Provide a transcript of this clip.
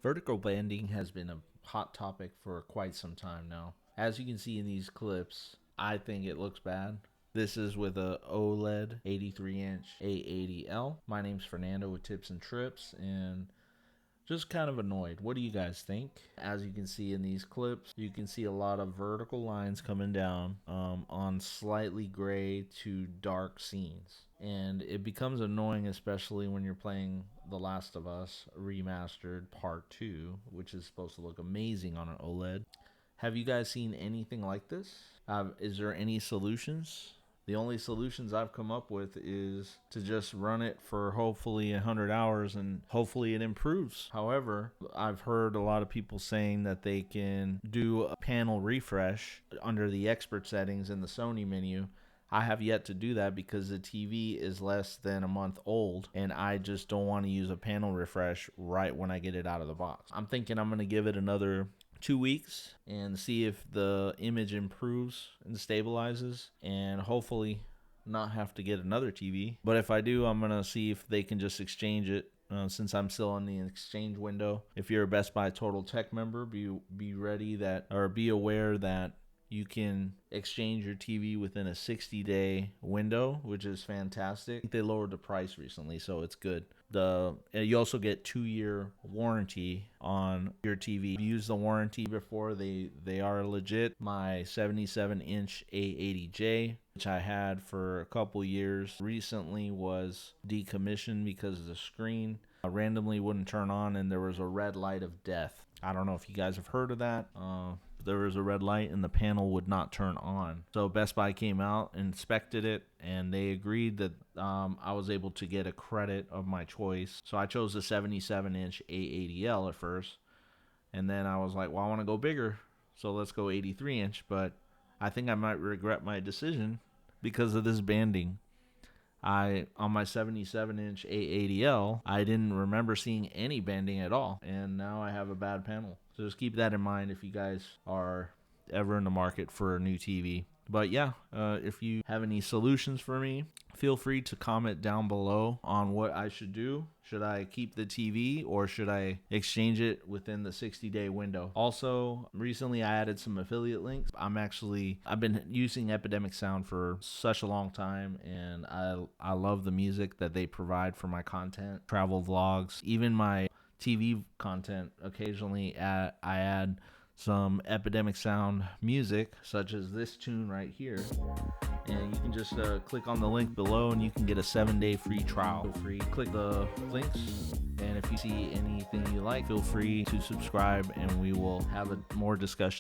Vertical banding has been a hot topic for quite some time now. As you can see in these clips, I think it looks bad. This is with a OLED 83-inch A80L. My name's Fernando with Tips and Trips, and just kind of annoyed. What do you guys think? As you can see in these clips, you can see a lot of vertical lines coming down on slightly gray to dark scenes. And it becomes annoying, especially when you're playing The Last of Us Remastered Part 2, which is supposed to look amazing on an OLED. Have you guys seen anything like this? Is there any solutions? The only solutions I've come up with is to just run it for hopefully 100 hours and hopefully it improves. However, I've heard a lot of people saying that they can do a panel refresh under the expert settings in the Sony menu. I have yet to do that because the TV is less than a month old and I just don't want to use a panel refresh right when I get it out of the box. I'm thinking I'm going to give it another 2 weeks and see if the image improves and stabilizes, and hopefully not have to get another TV. But if I do, I'm gonna see if they can just exchange it, since I'm still in the exchange window. If you're a Best Buy Total Tech member, be ready that, or be aware that you can exchange your TV within a 60-day window, which is fantastic. I think they lowered the price recently, so it's good. You also get 2-year warranty on your TV. If you use the warranty before, they are legit. My 77-inch A80J, which I had for a couple years, recently was decommissioned because the screen randomly wouldn't turn on and there was a red light of death. I don't know if you guys have heard of that. There was a red light and the panel would not turn on. So Best Buy came out, inspected it, and they agreed that I was able to get a credit of my choice. So I chose the 77-inch A80L at first, and then I was like, well, I want to go bigger, so let's go 83-inch. But I think I might regret my decision because of this banding. On my 77-inch A80L, I didn't remember seeing any banding at all, and now I have a bad panel. So just keep that in mind if you guys are ever in the market for a new TV. But yeah, if you have any solutions for me, feel free to comment down below on what I should do. Should I keep the TV or should I exchange it within the 60-day window? Also, recently I added some affiliate links. I've been using Epidemic Sound for such a long time, and I love the music that they provide for my content, travel vlogs, even my TV content. Occasionally I add some Epidemic Sound music, such as this tune right here, and you can just click on the link below and you can get a 7-day free trial. Feel free, click the links, and if you see anything you like, feel free to subscribe and we will have a more discussion